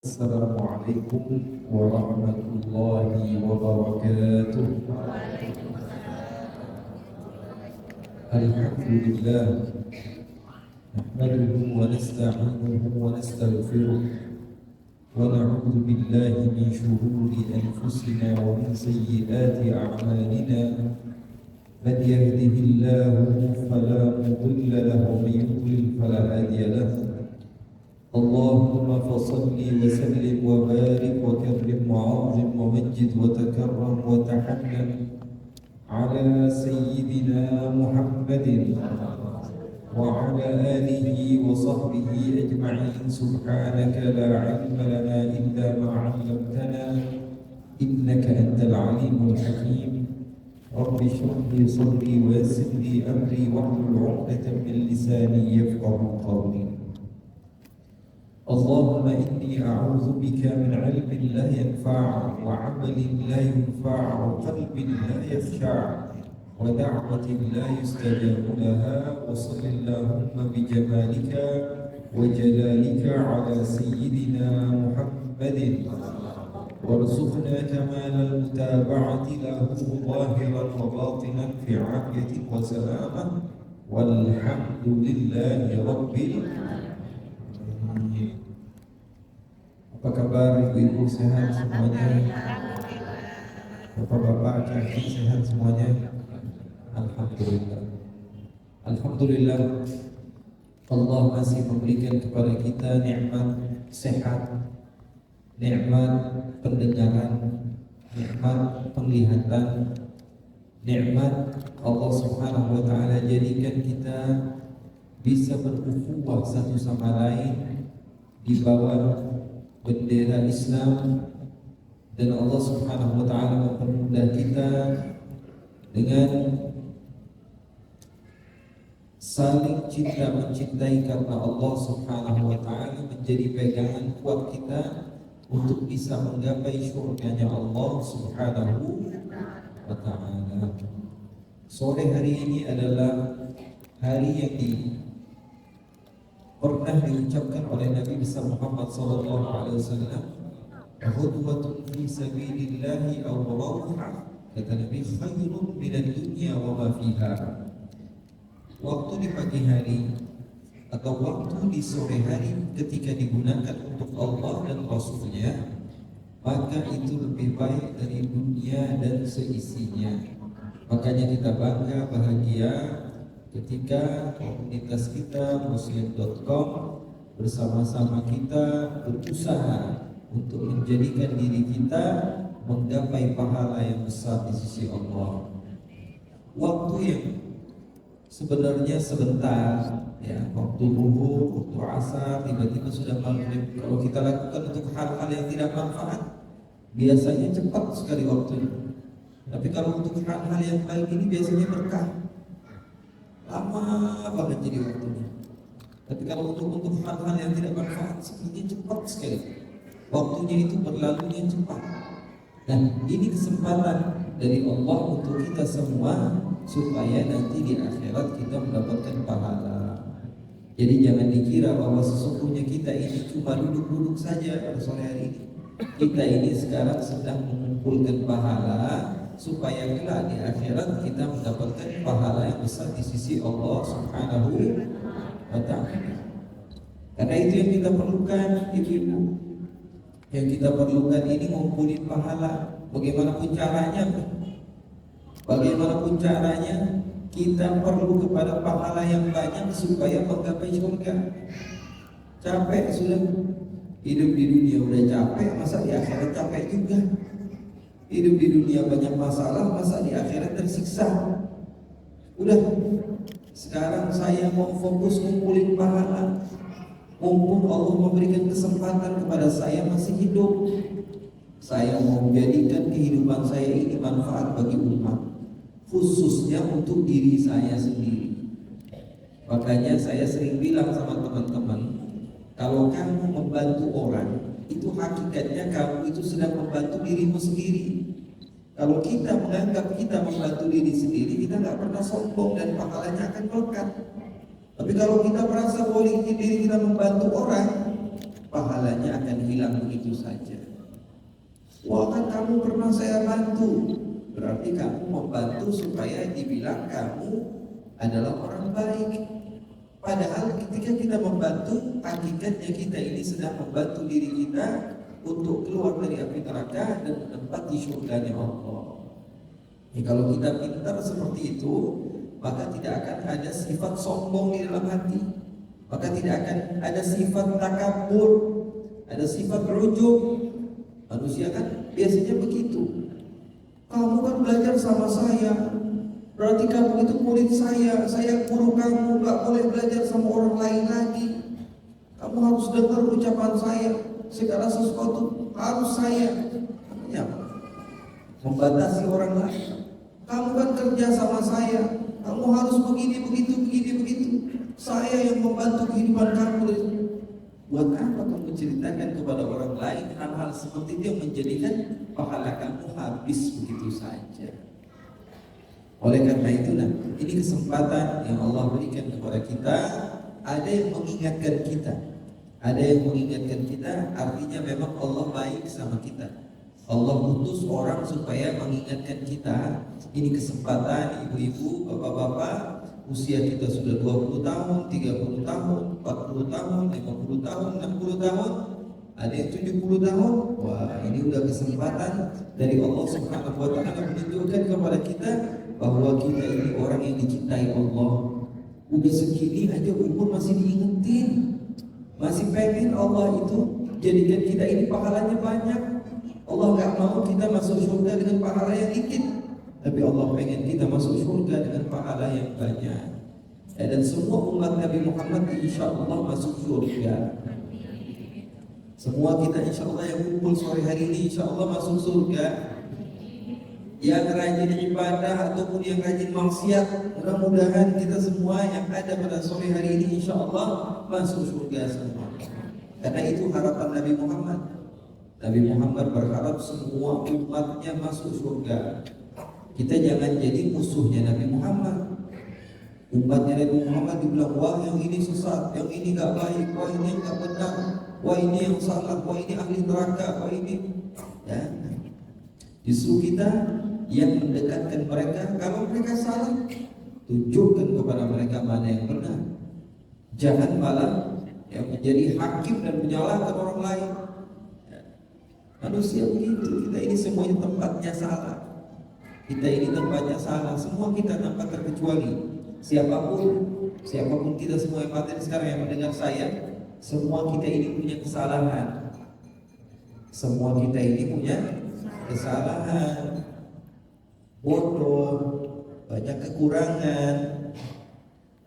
Assalamualaikum warahmatullahi wabarakatuh. Alhamdulillah, nahmaduhu wa nasta'inuhu wa nastaghfiruh wa na'udzu billahi min shururi anfusina wa min sayyiati a'malina. Man yahdihillahu fala mudilla lahu wa man yudlil fala hadiya lahu. اللهم فصل وسلم وبارك وكرم وعظم ومجد وتكرم وتحنن على سيدنا محمد وعلى آله وصحبه أجمعين. سبحانك لا علم لنا إلا ما علمتنا إنك أنت العليم الحكيم. رب اشرح لي صدري ويسر لي أمري واحلل عقدة من لساني يفقهوا قولي. اللهم إني أعوذ بك من علم لا ينفع وعمل لا ينفع وقلب لا يخشع ودعوة لا يستجاب لها. وصل اللهم بجمالك وجلالك على سيدنا محمد وارزقنا كمال المتابعة له ظاهرا وباطنا في عافية وسلامة والحمد لله رب العالمين. Apa kabar ibu-ibu, sehat semuanya? Bapak-bapak, adik sehat semuanya? Alhamdulillah. Alhamdulillah, Allah masih memberikan kepada kita nikmat sehat, nikmat pendengaran, nikmat penglihatan, nikmat Allah Subhanahu wa taala jadikan kita bisa berukhuwah satu sama lain di bawah bendera Islam, dan Allah Subhanahu wa taala mempermudah kita dengan saling cinta mencintai karena Allah Subhanahu wa taala menjadi pegangan kuat kita untuk bisa menggapai surganya Allah Subhanahu wa taala. Sore hari ini adalah hari yang pernah diucapkan oleh Nabi besar Muhammad SAW, "Ghudwatun fi sabilillahi aw rawha," kata Nabi, "khairun minad dunya wa ma fiha." Waktu di pagi hari atau waktu di sore hari ketika digunakan untuk Allah dan Rasulnya, maka itu lebih baik dari dunia dan seisinya. Makanya kita bangga, bahagia ketika komunitas kita muslim.com bersama-sama kita berusaha untuk menjadikan diri kita menggapai pahala yang besar di sisi Allah. Waktu yang sebenarnya sebentar, ya, waktu zuhur, waktu asar, tiba-tiba sudah maghrib. Kalau kita lakukan untuk hal-hal yang tidak manfaat, biasanya cepat sekali waktunya. Tapi kalau untuk hal-hal yang baik ini biasanya berkah, lama banget jadi waktunya. Tapi kalau untuk hal-hal yang tidak manfaat, sepertinya cepat sekali waktunya, itu berlalunya cepat. Dan ini kesempatan dari Allah untuk kita semua supaya nanti di akhirat kita mendapatkan pahala. Jadi jangan dikira bahwa sesungguhnya kita ini cuma duduk-duduk saja pada sore hari ini. Kita ini sekarang sedang mengumpulkan pahala supaya kelak di akhirat kita mendapatkan pahala yang besar di sisi Allah Subhanahu wa ta'ala. Karena itu yang kita perlukan, ibu-ibu. Yang kita perlukan ini ngumpulin pahala. Bagaimanapun caranya kita perlu kepada pahala yang banyak supaya menggapai surga. Capek sudah hidup di dunia, udah capek, masa di akhirat capek juga. Hidup di dunia banyak masalah, masa di akhirat tersiksa. Udah, sekarang saya mau fokus ngumpulin pahala. Mumpung Allah memberikan kesempatan kepada saya masih hidup, saya mau menjadikan kehidupan saya ini manfaat bagi umat, khususnya untuk diri saya sendiri. Makanya saya sering bilang sama teman-teman, kalau kamu membantu orang, itu hakikatnya kamu itu sedang membantu dirimu sendiri. Kalau kita menganggap kita membantu diri sendiri, kita nggak pernah sombong dan pahalanya akan melekat. Tapi kalau kita merasa bahwa diri kita membantu orang, pahalanya akan hilang begitu Wah, kan kamu pernah saya bantu. Berarti kamu membantu supaya dibilang kamu adalah orang baik. Padahal ketika kita membantu, hakikatnya kita ini sedang membantu diri kita untuk keluar dari api neraka dan menempati surganya Allah. Kalau kita pintar seperti itu, maka tidak akan ada sifat sombong di dalam hati, maka tidak akan ada sifat takabur, ada sifat ujub. Manusia kan biasanya begitu. Kamu kan belajar sama saya, berarti kamu itu murid saya guru kamu, gak boleh belajar sama orang lain lagi. Kamu harus dengar ucapan saya, segala sesuatu harus saya. Namanya apa? Membatasi orang lain. Kamu kan kerja sama saya, kamu harus begini, begitu. Saya yang membantu kehidupan kamu. Buat apa kamu menceritakan kepada orang lain hal-hal seperti itu yang menjadikan pahala kamu habis begitu saja? Oleh karena itulah, ini kesempatan yang Allah berikan kepada kita. Ada yang mengingatkan kita, artinya memang Allah baik sama kita. Allah utus orang supaya mengingatkan kita. Ini kesempatan ibu-ibu, bapak-bapak, usia kita sudah 20 tahun, 30 tahun, 40 tahun, 50 tahun, 60 tahun, ada yang 70 tahun. Wah, ini udah kesempatan dari Allah Subhanahu wa taala menunjukkan kepada kita bahwa kita ini orang yang dicintai Allah. Udah segini aja umur masih diingetin, masih pengen Allah itu jadikan kita ini pahalanya banyak. Allah gak mau kita masuk surga dengan pahala yang dikit, tapi Allah pengen kita masuk surga dengan pahala yang banyak. Dan semua umat Nabi Muhammad insya Allah masuk surga. Semua kita insya Allah yang kumpul sore hari ini insya Allah masuk surga. Yang rajin ibadah ataupun yang rajin maksiat, mudah-mudahan kita semua yang ada pada sore hari ini insya Allah masuk surga semua. Karena itu harapan Nabi Muhammad. Nabi Muhammad berharap semua umatnya masuk surga. Kita jangan jadi musuhnya Nabi Muhammad. Umatnya Nabi Muhammad dibilang, wah yang ini sesat, yang ini gak baik, wah ini gak benar, wah ini yang salah, wah ini ahli neraka, wah ini ya. Justru kita yang mendekatkan mereka. Kalau mereka salah, tunjukkan kepada mereka mana yang benar. Jangan malah yang menjadi hakim dan menyalahkan orang lain. Manusia begitu, kita ini semuanya tempatnya salah. Kita ini tempatnya salah, semua kita tanpa terkecuali. Siapapun kita semua yang materi sekarang yang mendengar saya, semua kita ini punya kesalahan. Semua kita ini punya kesalahan, bodoh, banyak kekurangan.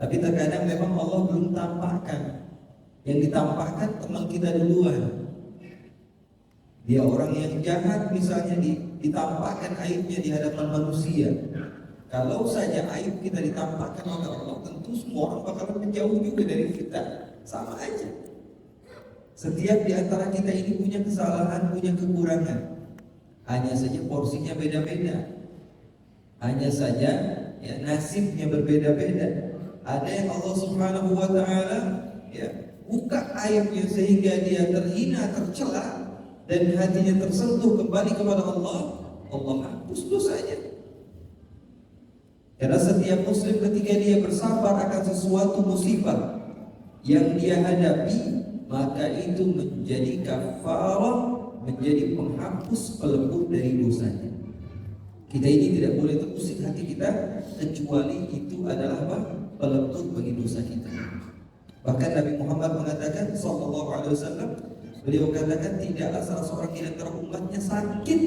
Tapi terkadang memang Allah belum tampakkan. Yang ditampakkan teman kita duluan. Dia orang yang jahat misalnya ditampakkan aibnya di hadapan manusia. Kalau saja aib kita ditampakkan oleh Allah, tentu semua orang bakal menjauh juga dari kita. Sama aja. Setiap di antara kita ini punya kesalahan, punya kekurangan. Hanya saja porsinya beda-beda. Hanya saja ya, nasibnya berbeda-beda. Ada yang Allah Subhanahu wa taala ya, buka aibnya sehingga dia terhina, tercela, dan hatinya tersentuh kembali kepada Allah. Allah hapus dosanya. Karena setiap muslim ketika dia bersabar akan sesuatu musibah yang dia hadapi, maka itu menjadi kafarah, menjadi penghapus pelembut dari dosanya. Kita ini tidak boleh terusik hati kita kecuali itu adalah apa? Pelembut bagi dosa kita. Bahkan Nabi Muhammad mengatakan sallallahu alaihi wasallam, beliau katakan tidaklah salah seorang di antara umatnya sakit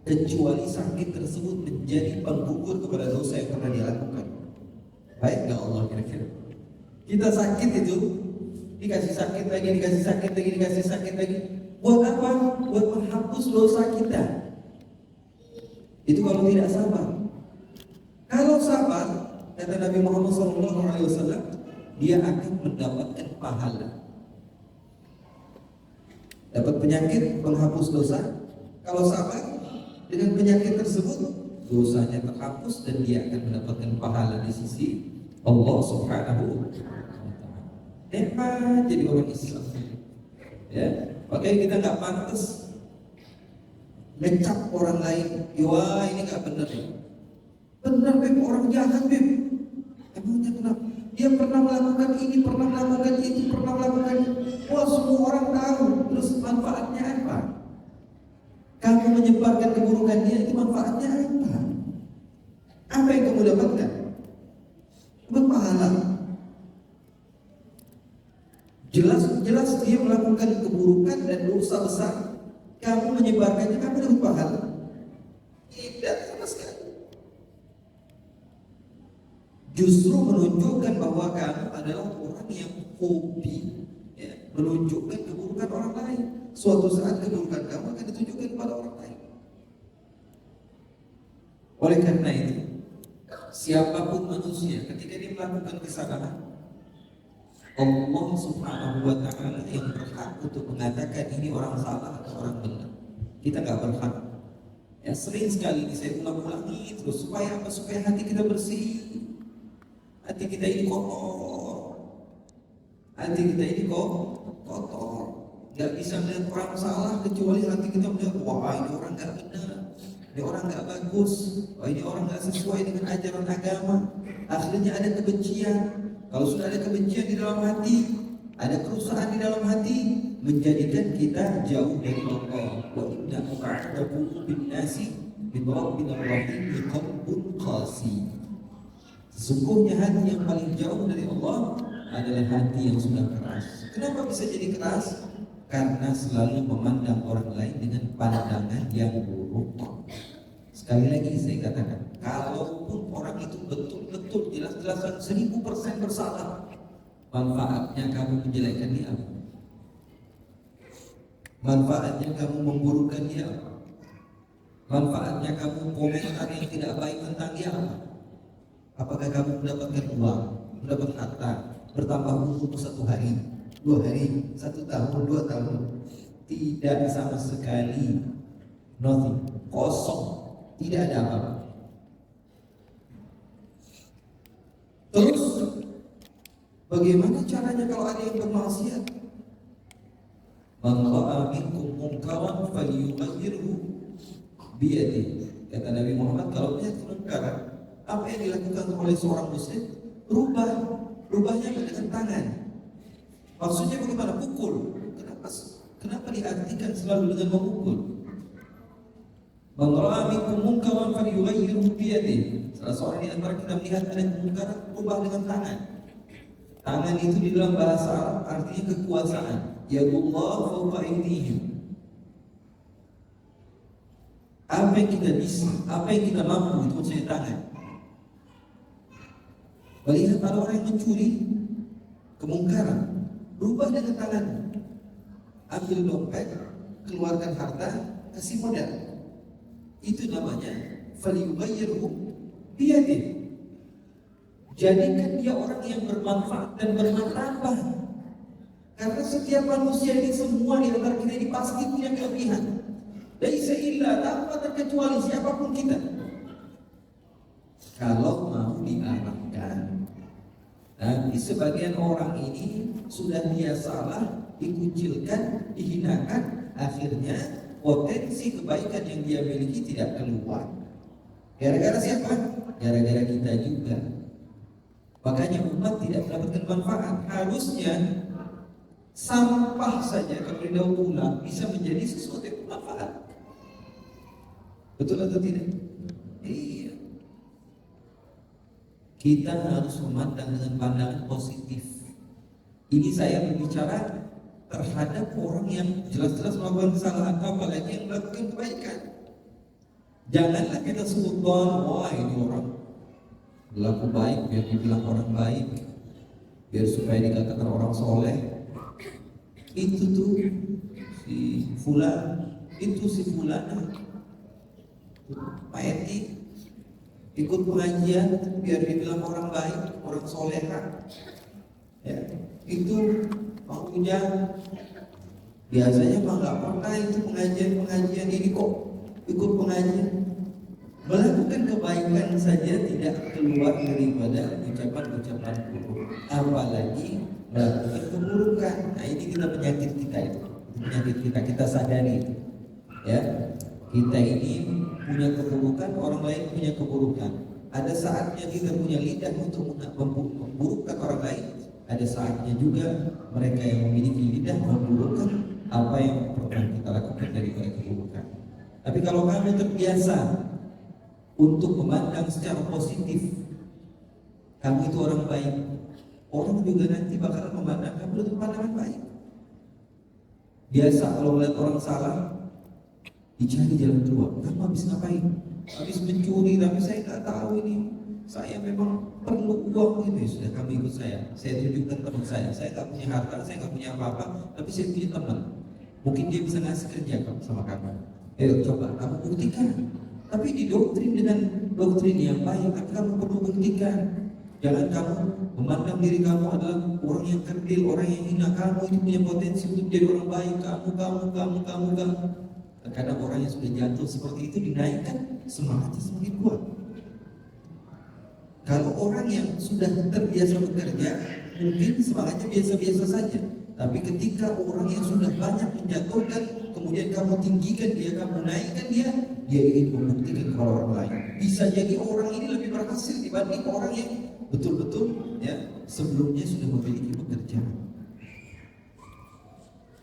kecuali sakit tersebut menjadi penggugur kepada dosa yang pernah dia lakukan. Baik nggak Allah kira-kira? Kita sakit itu dikasih sakit lagi, dikasih sakit lagi. Buat apa? Buat menghapus dosa kita. Itu kalau tidak sabar. Kalau sabar, kata Nabi Muhammad SAW, dia akan mendapatkan pahala. Dapat penyakit, menghapus dosa. Kalau sabar, dengan penyakit tersebut dosanya terhapus dan dia akan mendapatkan pahala di sisi Allah Subhanahu wa taala. Hebat jadi orang Islam. Ya, makanya kita nggak pantas ngecap orang lain, wah ini nggak benar ya. Benar Beb, orang jahat Beb. Emangnya kenapa? Dia pernah melakukan ini, pernah melakukan itu, pernah melakukan itu. Wah semua orang tahu. Terus manfaatnya apa? Kamu menyebarkan keburukan dia, itu manfaatnya apa? Apa yang kamu dapatkan? Berpahala. Jelas dia melakukan keburukan dan dosa besar. Kamu menyebarkannya, kamu dapat pahala? Tidak sama sekali. Justru menunjukkan bahwa kamu adalah orang yang hobi menunjukkan keburukan orang lain. Suatu saat keburukan kamu akan ditunjukkan kepada orang lain. Oleh karena itu, siapapun manusia ketika dia melakukan kesalahan, Allah Subhanahu wa Ta'ala yang berhak untuk mengatakan ini orang salah atau orang benar. Kita nggak berhak. Ya sering sekali saya ulang-ulangi terus supaya apa? Supaya hati kita bersih. Hati kita ini kotor. Hati kita ini kotor. Gak bisa melihat orang salah kecuali hati kita melihat, wah ini orang gak benar, ini orang gak bagus, wah ini orang gak sesuai dengan ajaran agama. Akhirnya ada kebencian. Kalau sudah ada kebencian di dalam hati, ada kerusakan di dalam hati, menjadikan kita jauh dari Allah. Wa inna mu'adabu bin nasi bin rabbin rahim qalbun qasi. Sesungguhnya hati yang paling jauh dari Allah adalah hati yang sudah keras. Kenapa bisa jadi keras? Karena selalu memandang orang lain dengan pandangan yang buruk. Sekali lagi saya katakan, kalaupun orang itu betul-betul jelas-jelasan 1000% bersalah, manfaatnya kamu menjelekkan dia apa? Manfaatnya kamu memburukkan dia apa? Manfaatnya kamu komentar yang tidak baik tentang dia apa? Apakah kamu mendapatkan uang, mendapat harta, bertambah umur 1 hari, 2 hari, 1 tahun, 2 tahun? Tidak sama sekali, nothing, kosong, tidak ada apa-apa. Terus bagaimana caranya kalau ada yang bermaksiat? Man ra'a minkum munkaran falyughayyirhu biyadihi. Kata Nabi Muhammad, kalau melihat kemungkaran, apa yang dilakukan oleh seorang muslim, rubahnya dengan tangan. Maksudnya bagaimana? Pukul. Kenapa diartikan selalu dengan memukul? Man ra'a minkum munkaran falyughayyirhu biyadihi. Salah seorang di antara kita melihat ada kemungkaran, rubah dengan tangan. Tangan itu di dalam bahasa Arab artinya kekuasaan. Yadullah fawqa aydihim. Apa yang kita bisa, apa yang kita mampu, itu maksudnya tangan. Melihat ada orang yang mencuri, kemungkaran, rubah dengan tangan. Ambil dompet, keluarkan harta, kasih modal. Itu namanya falyughayyirhu biyadihi. Jadikan dia orang yang bermanfaat dan bermartabat. Karena setiap manusia ini, semua di antara kita ini pasti punya kelebihan. Laisa illa, tanpa terkecuali siapapun kita. Kalau mau diarahkan. Nanti sebagian orang ini sudah dia salah, dikucilkan, dihinakan, akhirnya potensi kebaikan yang dia miliki tidak keluar. Gara-gara siapa? Gara-gara kita juga. Makanya umat tidak mendapatkan manfaat. Harusnya sampah saja kalau didaur ulang bisa menjadi sesuatu yang bermanfaat. Betul atau tidak? Iya. Kita harus memandang dengan pandangan positif. Ini saya berbicara terhadap orang yang jelas-jelas melakukan kesalahan, apalagi yang melakukan kebaikan. Janganlah kita sebutkan, wah ini orang berlaku baik biar dibilang orang baik, biar supaya dikatakan orang soleh. Itu tuh si fulan, itu si fulana, Pak Eti ikut pengajian biar dibilang orang baik, orang soleha. Ya, itu Pak Ujang biasanya mah nggak pernah itu pengajian ini kok ikut pengajian. Melakukan kebaikan saja tidak keluar daripada ucapan-ucapan buruk, apalagi melakukan keburukan. Nah ini kita penyakit kita itu, penyakit kita sadari itu. Ya, Kita ini punya keburukan, orang lain punya keburukan. Ada saatnya kita punya lidah untuk memburukkan orang lain. Ada saatnya juga mereka yang memiliki lidah memburukkan apa yang pernah kita lakukan dari keburukan. Tapi kalau kamu terbiasa untuk memandang secara positif, kamu itu orang baik, orang juga nanti bakal memandang kamu dengan pandangan baik. Biasa kalau melihat orang salah, dicari jalan keluar. Kamu habis ngapain? Habis mencuri, tapi saya nggak tahu ini. Saya memang perlu uang ini. Sudah, kamu ikut saya. Saya tunjukkan teman saya. Saya nggak punya harta, saya nggak punya apa-apa, tapi saya punya teman. Mungkin dia bisa ngasih kerja sama kamu. Ayo coba kamu buktikan. Tapi didoktrin dengan doktrin yang baik. Tapi kamu perlu buktikan. Jangan kamu memandang diri kamu adalah orang yang kerdil, orang yang hina. Kamu itu punya potensi untuk jadi orang baik. Kamu. Kadang orang yang sudah jatuh seperti itu dinaikkan, semangatnya semakin kuat. Kalau orang yang sudah terbiasa bekerja, mungkin semangatnya biasa-biasa saja. Tapi ketika orang yang sudah banyak menjatuhkan, kemudian kamu tinggikan dia, kamu naikkan dia ingin membuktikan kepada orang lain. Bisa jadi orang ini lebih berhasil dibanding orang yang betul-betul ya sebelumnya sudah memiliki pekerjaan.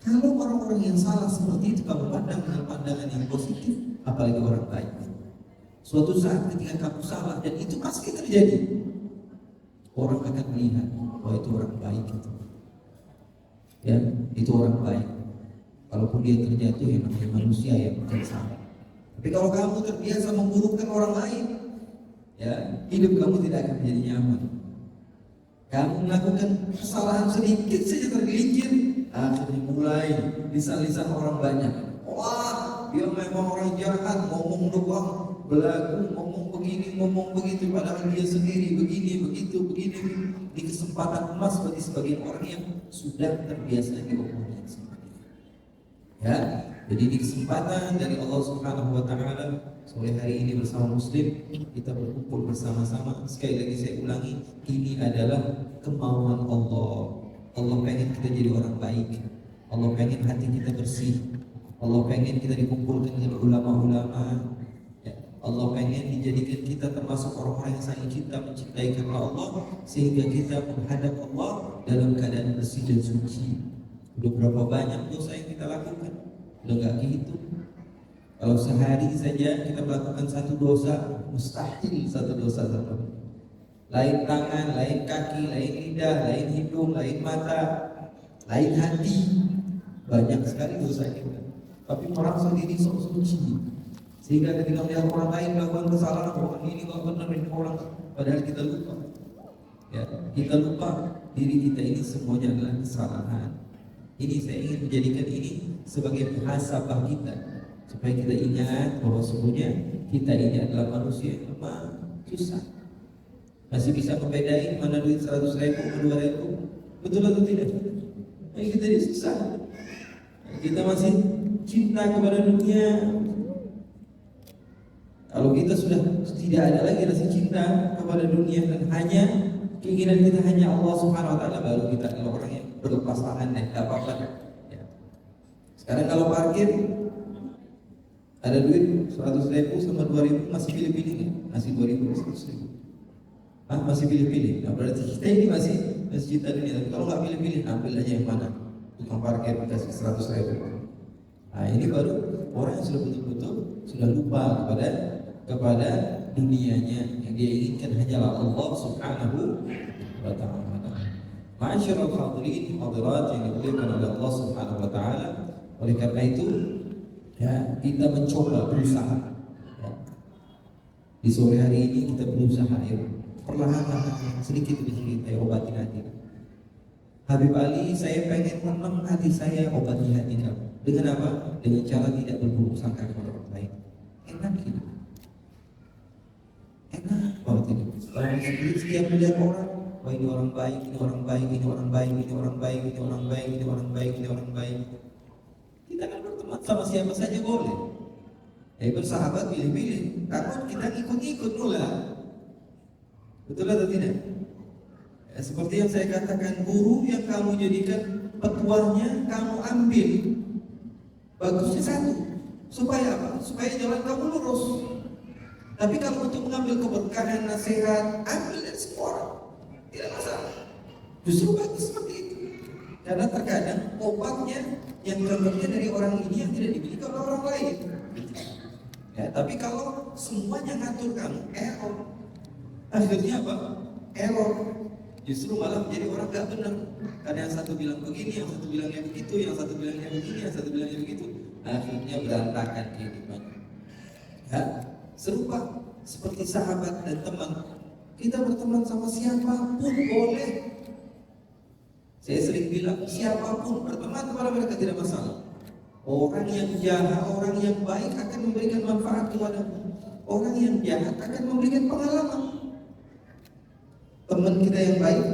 Kalau orang-orang yang salah seperti itu kamu pandang dengan pandangan yang positif, apalagi orang baik. Suatu saat ketika kamu salah, dan itu pasti terjadi, orang akan melihat bahwa itu orang baik itu. Ya, itu orang baik. Kalaupun dia terjatuh, ya namanya manusia yang bukan salah. Tapi kalau kamu terbiasa memburukkan orang lain, ya hidup kamu tidak akan menjadi nyaman. Kamu melakukan kesalahan sedikit saja tergelincir, akhirnya mulai lisan-lisan orang banyak. Wah, dia memang orang jahat, ngomong doang, belagu, ngomong begini, ngomong begitu, padahal dia sendiri begini, begitu, begini. Di kesempatan emas bagi sebagian orang yang sudah terbiasa diomongin seperti itu. Ya, jadi di kesempatan dari Allah Subhanahu wa taala sore hari ini bersama Muslim kita berkumpul bersama-sama. Sekali lagi saya ulangi, ini adalah kemauan Allah. Allah pengen kita jadi orang baik. Allah pengen hati kita bersih. Allah pengen kita dikumpulkan dengan ulama-ulama. Ya, Allah pengen dijadikan kita termasuk orang-orang yang saling cinta mencintai karena Allah, sehingga kita menghadap Allah dalam keadaan bersih dan suci. Udah berapa banyak dosa yang kita lakukan? Udah gak dihitung. Kalau sehari saja kita melakukan satu dosa, mustahil satu dosa satu. Lain tangan, lain kaki, lain lidah, lain hidung, lain mata, lain hati. Banyak sekali dosa kita. Tapi orang sendiri sok suci, sehingga ketika melihat orang lain melakukan kesalahan, orang ini nggak benar, ini orang, padahal kita lupa. Ya, kita lupa diri kita ini semuanya adalah kesalahan. Ini saya ingin menjadikan ini sebagai muhasabah kita, supaya kita ingat bahwa sesungguhnya kita ini adalah manusia yang lemah, susah. Masih bisa membedain mana duit 100.000 sama 2.000, betul atau tidak? Nah, kita ini susah. Kita masih cinta kepada dunia. Kalau kita sudah tidak ada lagi rasa cinta kepada dunia dan hanya keinginan kita hanya Allah Subhanahu wa taala, baru kita adalah orang yang berlepas tangan dan tidak apa-apa. Ya. Sekarang kalau parkir ada duit 100.000 sama 2.000, masih pilih-pilih nih, masih 2.000 100.000. Masih pilih-pilih. Nah, berarti kita ini masih cinta dunia. Tapi kalau nggak pilih-pilih, ambil aja yang mana. Tukang parkir dikasih 100.000. Nah, ini baru orang yang sudah betul-betul sudah lupa kepada dunianya. Yang dia inginkan hanyalah Allah Subhanahu wa taala. Ma'asyiral hadirin hadirat yang dimuliakan oleh Allah Subhanahu wa taala. Oleh karena itu, ya, kita mencoba berusaha. Ya. Di sore hari ini kita berusaha ya, perlahan-lahan sedikit demi sedikit obatin hati. Habib Ali, saya pengen menang hati saya, obati hati kamu. Dengan apa? Dengan cara tidak berburuk sangka kepada orang lain. Enak gitu. Enak banget ini. Kalau setiap melihat orang, wah ini orang baik, ini orang baik, ini orang baik, ini orang baik, ini orang baik, ini orang baik, ini orang baik. Kita akan berteman sama siapa saja boleh. Bersahabat pilih-pilih. Takut kita ngikut-ngikut mula. Betul atau tidak? Ya, seperti yang saya katakan, guru yang kamu jadikan petuahnya, kamu ambil. Bagusnya satu, Supaya apa? Supaya jalan kamu lurus. Tapi kalau untuk mengambil keberkahan, nasihat, ambil dari semua orang, tidak masalah. Justru bagus seperti itu. Karena terkadang obatnya yang cocoknya dari orang ini yang tidak dimiliki oleh orang lain. Ya, tapi kalau semuanya ngatur kamu, error. Akhirnya apa? Error. Justru malah menjadi orang gak benar. Karena yang satu bilang begini, yang satu bilangnya begitu, yang satu bilangnya begini, yang satu bilangnya begitu. Akhirnya berantakan kehidupannya. Ya, serupa seperti sahabat dan teman. Kita berteman sama siapapun boleh. Saya sering bilang siapapun berteman kepada mereka tidak masalah. Orang yang jahat, orang yang baik akan memberikan manfaat kepadamu. Orang yang jahat akan memberikan pengalaman. Teman kita yang baik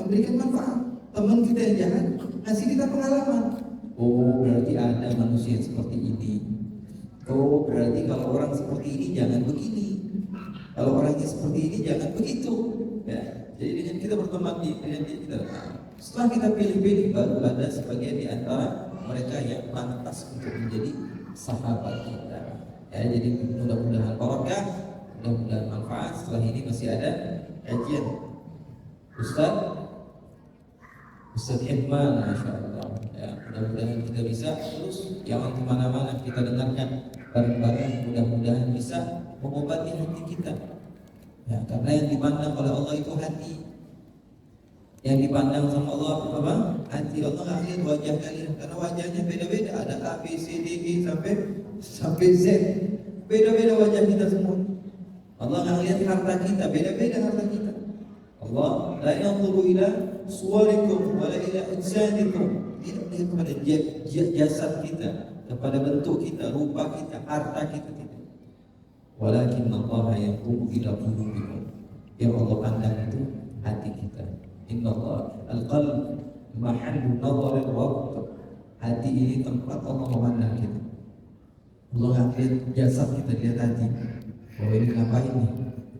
memberikan manfaat. Teman kita yang jahat ngasih kita pengalaman. Oh, berarti ada manusia seperti ini. Oh, berarti kalau orang seperti ini jangan begini. Kalau orangnya seperti ini jangan begitu. Ya, jadi dengan kita berteman dengan dia kita. Setelah kita pilih-pilih baru ada sebagian di antara mereka yang pantas untuk menjadi sahabat kita. Ya, jadi mudah-mudahan barokah, mudah-mudahan manfaat. Setelah ini masih ada kajian Ustaz Hikman, Masya Allah. Ya, mudah-mudahan kita bisa terus jangan kemana-mana, kita dengarkan bareng-bareng, mudah-mudahan bisa mengobati hati kita. Ya, karena yang dipandang oleh Allah itu hati. Yang dipandang sama Allah apa? Hati. Allah nggak lihat wajah kalian, karena wajahnya beda-beda. Ada A, B, C, D, E sampai Z. Beda-beda wajah kita semua. Allah nggak lihat harta kita, beda-beda harta kita. Allah la yanzuru ila suwarikum wa la ila ajsadikum. Tidak melihat kepada jasad kita, kepada bentuk kita, rupa kita, harta kita tidak. Walakin Allah yanzuru ila qulubikum. Yang Allah pandang itu hati kita. Inna Allah al-qalb mahallu nazar al-rabb. Hati ini tempat Allah memandang kita. Allah nggak lihat jasad kita, lihat hati. Oh ini ngapain nih?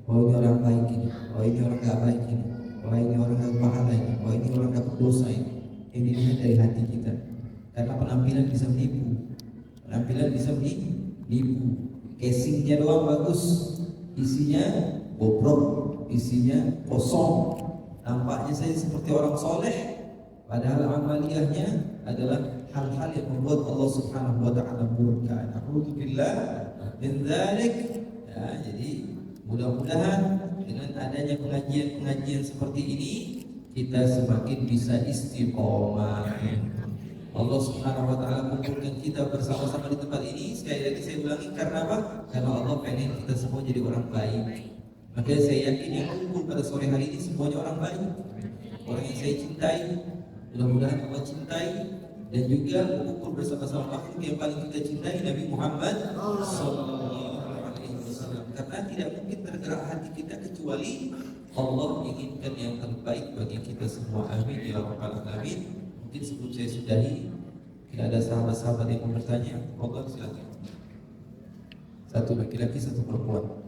Oh ini orang baik ini. Oh ini orang nggak baik ini. Oh ini orang nggak pahala ini. Oh ini orang nggak berdosa ini. Ini dilihat dari hati kita. Karena penampilan bisa menipu. Penampilan bisa menipu. Casingnya doang bagus, isinya bobrok, isinya kosong. Nampaknya saya seperti orang soleh, padahal amaliyahnya adalah hal-hal yang membuat Allah Subhanahu wa taala murka. A'udzubillah min dzalik. Ya, jadi mudah-mudahan dengan adanya pengajian-pengajian seperti ini kita semakin bisa istiqomah. Allah Subhanahu wa taala kumpulkan kita bersama-sama di tempat ini. Sekali lagi saya ulangi, karena apa? Karena Allah pengen kita semua jadi orang baik. Makanya saya yakin yang kumpul pada sore hari ini semuanya orang baik, orang yang saya cintai. Mudah-mudahan Allah cintai, dan juga kumpul bersama-sama makhluk yang paling kita cintai, Nabi Muhammad sallallahu alaihi wasallam. Karena tidak mungkin tergerak hati kita kecuali Allah inginkan yang terbaik bagi kita semua. Amin ya rabbal alamin. Mungkin sebelum saya sudahi, tidak ada sahabat-sahabat yang mau bertanya. Allah silakan. Satu laki-laki, satu perempuan.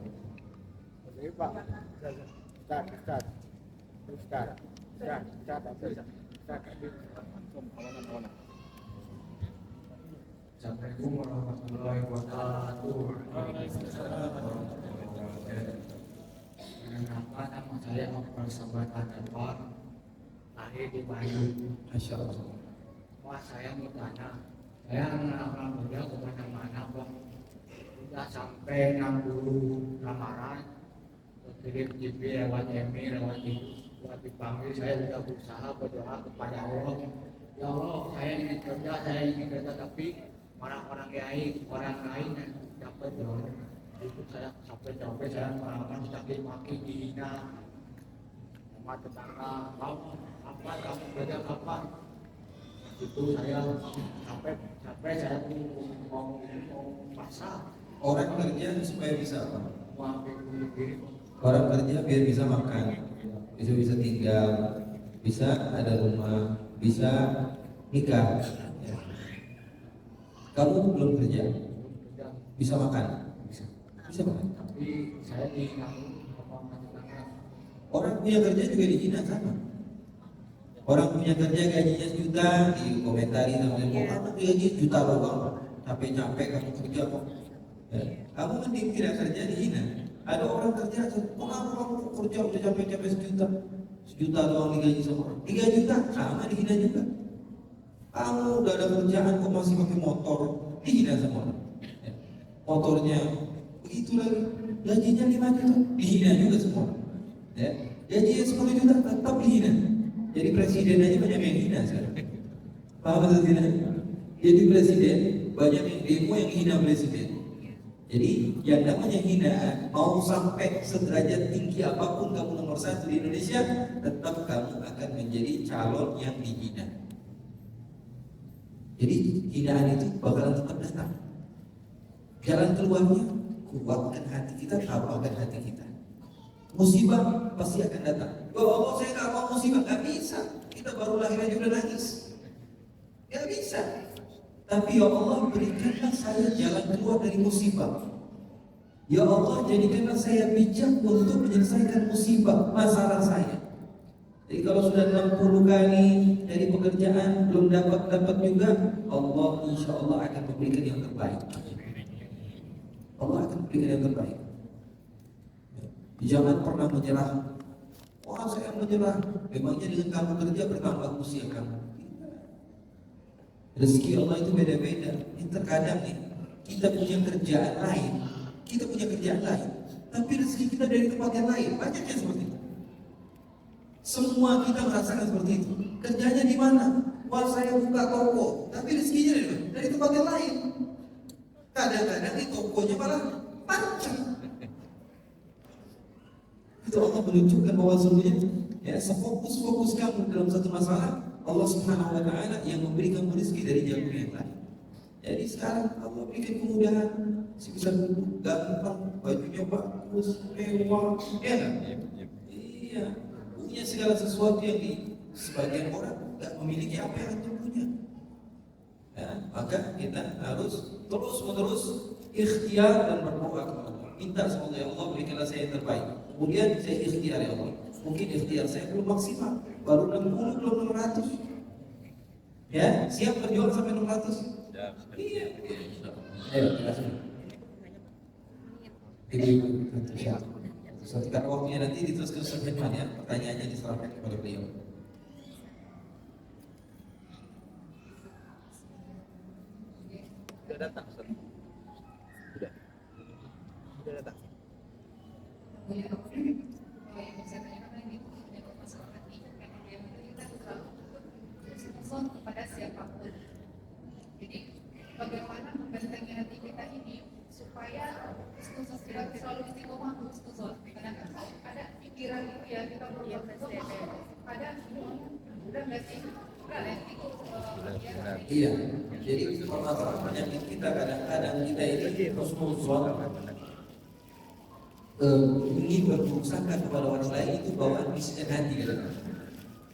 Assalamualaikum warahmatullahi wabarakatuh. Kenapa nama saya Akbar Sabar Adapar, lahir di Bandung. Masya Allah. Wah, saya mau tanya, saya anak-anak muda kemana-mana Bang, sudah sampai 60 lamaran, kirim JP lewat email, lewat itu, buat dipanggil. Saya sudah berusaha berdoa kepada Allah, ya Allah, saya ingin kerja, tapi orang-orang orang lain yang dapat jodoh. Itu saya sampai capek, saya pengalaman sakit maki, dihina sama tetangga. Kamu kerja kapan? Itu saya sampai saya mau pasar. Orang kerja supaya bisa apa? Mau ambil diri. Orang kerja biar bisa makan, bisa tinggal, bisa ada rumah, bisa nikah. Ya. Kamu belum kerja, bisa makan, bisa makan. Tapi saya dihina sama tetangga. Orang punya kerja juga dihina sama. Orang punya kerja gajinya juta, dikomentari sama dia, kok kamu gaji juta doang? capek-capek kamu kerja kok. Ya. Kamu mending tidak kerja dihina. Ada orang kerja, kenapa kamu kerja udah capek-capek sejuta doang digaji sama orang, 3 juta sama dihina juga. Kamu udah ada kerjaan kok masih pakai motor, dihina sama orang. Ya. Motornya begitu lagi, gajinya 5 juta, dihina juga semua. Ya. Gajinya 10 juta tetap dihina. Jadi presiden aja banyak yang hina sekarang. Paham atau tidak? Jadi presiden banyak yang demo yang hina presiden. Jadi yang namanya hinaan, mau sampai sederajat tinggi apapun kamu nomor 1 di Indonesia, tetap kamu akan menjadi calon yang dihina. Jadi hinaan itu bakalan tetap datang. Jalan keluarnya, kuatkan hati kita, tabahkan hati kita. Musibah pasti akan datang. Oh Allah, saya nggak mau musibah, nggak bisa. Kita baru lahir aja udah nangis, nggak bisa. Tapi ya Allah, berikanlah saya jalan keluar dari musibah. Ya Allah, jadikanlah saya bijak untuk menyelesaikan musibah masalah saya. Jadi kalau sudah 60 kali dari pekerjaan belum dapat juga, Allah insya Allah akan memberikan yang terbaik. Allah akan memberikan yang terbaik. Jangan pernah menyerah. Wah, saya menyerah. Memangnya dengan kamu kerja bertambah usia kamu? Rezeki Allah itu beda-beda. Ini terkadang nih, kita punya kerjaan lain, tapi rezeki kita dari tempat yang lain. Banyaknya seperti itu. Semua kita merasakan seperti itu. Kerjanya di mana? Wah, saya buka toko, tapi rezekinya dari tempat yang lain. Kadang-kadang di tokonya malah pancing. Itu Allah menunjukkan bahwa sebenarnya ya, sefokus kamu dalam satu masalah, Allah Subhanahu wa Ta'ala yang memberikan rezeki dari jalur yang lain. Jadi sekarang Allah berikan kemudahan, si bisa duduk gampang, bajunya bagus, mewah, ya kan? Iya, punya segala sesuatu yang di sebagian orang nggak memiliki apa yang antum punya. Ya, maka kita harus terus-menerus ikhtiar dan berdoa kepada Allah. Minta semoga ya Allah berikanlah saya yang terbaik. Kemudian saya ikhtiar ya Allah. Mungkin ikhtiar saya belum maksimal, baru 60 belum 600. Ya, siap berjuang sampai 600? Iya. Ayo, kasih. Jadi suatu kali waktunya nanti diteruskan sebentar ya, pertanyaannya diserahkan kepada beliau. Sudah datang, Ustaz. Sudah datang. Kepada siapapun. Jadi bagaimana membentengi hati kita ini supaya husnuzon kita selalu istiqomah husnuzon. Kadang-kadang ada pikiran itu ya kita berbuat ada udah nggak sih udah itu Iya, jadi permasalahan penyakit kita kadang-kadang kita ini husnuzon ingin berburuk sangka kepada orang lain itu bawaan bisikan hati kadang-kadang.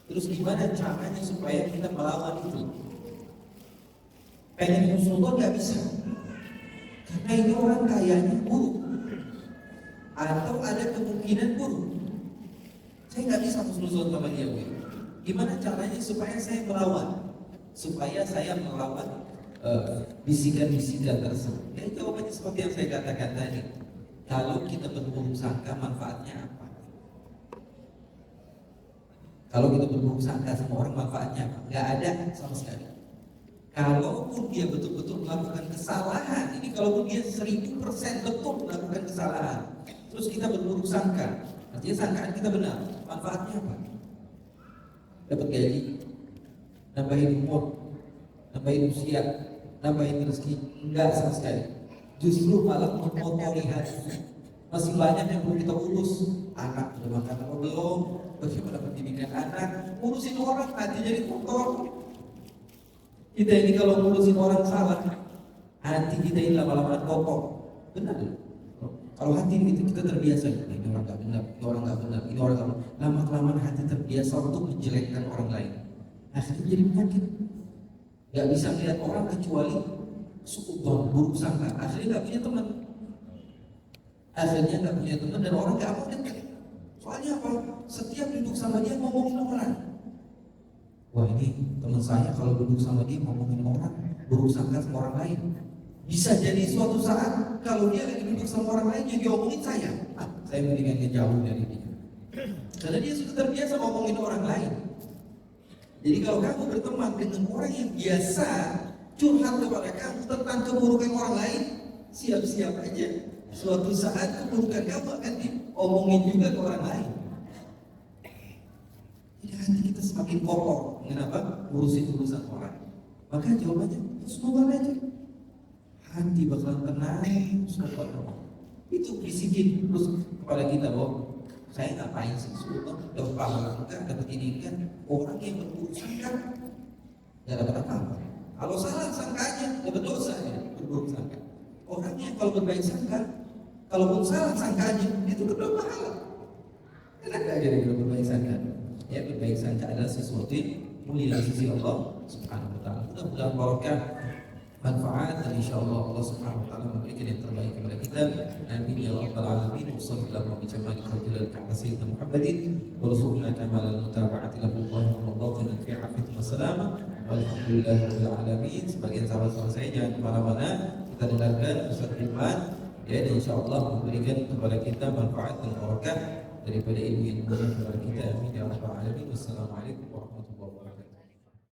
Terus gimana caranya supaya kita melawan itu? Pengen husnuzon nggak bisa, karena ini orang kayaknya buruk atau ada kemungkinan buruk. Saya nggak bisa husnuzon sama dia. Gimana caranya supaya saya melawan? Supaya saya melawan bisikan-bisikan tersebut. Ya, jawabannya seperti yang saya katakan tadi. Kalau kita berburuk sangka, manfaatnya apa? Kalau kita berburuk sangka sama orang, manfaatnya apa? Nggak ada sama sekali. Kalaupun dia betul-betul melakukan kesalahan, ini kalaupun dia 1000% betul melakukan kesalahan, terus kita berburuk sangka, artinya sangkaan kita benar, manfaatnya apa? Dapat gaji, nambahin umur, nambahin usia, nambahin rezeki, enggak sama sekali. Justru malah mengotori hati. Masih banyak yang perlu kita urus. Anak udah makan apa belum? Bagaimana pendidikan anak? Urusin orang hati jadi kotor. Kita ini kalau ngurusin orang salah, hati kita ini lama-lama kotor. Benar. Kalau hati kita terbiasa, ini orang nggak benar, ini orang nggak benar, ini orang nggak benar. Lama-kelamaan hati terbiasa untuk menjelekkan orang lain. Akhirnya jadi penyakit. Gak bisa melihat orang kecuali suudzon, buruk sangka. Akhirnya nggak punya teman. Dan orang nggak mau dekat. Soalnya apa? Setiap duduk sama dia ngomongin orang. Wah, ini teman saya kalau duduk sama dia ngomongin orang, buruk sangka sama orang lain. Bisa jadi suatu saat kalau dia lagi duduk sama orang lain yang diomongin saya mendingan jauh dari dia. Karena dia sudah terbiasa ngomongin orang lain. Jadi kalau kamu berteman dengan orang yang biasa curhat kepada kamu tentang keburukan orang lain, siap-siap aja. Suatu saat keburukan kamu akan diomongin juga ke orang lain. Jadi hati kita semakin kotor. Kenapa? Urusin urusan orang. Maka jawabannya, semoga aja. Hati bakalan tenang, semoga. Itu bisikin terus kepada kita bahwa saya ngapain sih sebetulnya dapat pahala enggak, dapat ini kan. Orang yang berburuk sangka nggak dapat apa-apa. Kalau salah sangkanya dapat dosa ya, berburuk sangka. Orang yang kalau berbaik sangka, kalaupun salah sangkanya itu dapat pahala. Enak aja dengan berbaik sangka. Ya, berbaik sangka adalah sesuatu yang mulia di sisi Allah Subhanahu wa taala. Mudah-mudahan barokah, manfaat, dan insyaallah Allah Subhanahu wa taala memberikan yang terbaik kepada kita. Amin ya rabbal alamin. Wassallallahu bi jamali fadlil sayyidina Muhammadin wa rasulina kamal mutaba'ati lahu wa radhana fi afiyatin wa salam. Walhamdulillahi rabbil alamin. Sebagian sahabat-sahabat saya jangan kemana-mana, kita dengarkan Ustaz Iman ya, dan insyaallah memberikan kepada kita manfaat dan barokah daripada ilmu yang kepada kita. Amin ya rabbal alamin. Wassalamualaikum warahmatullahi wabarakatuh.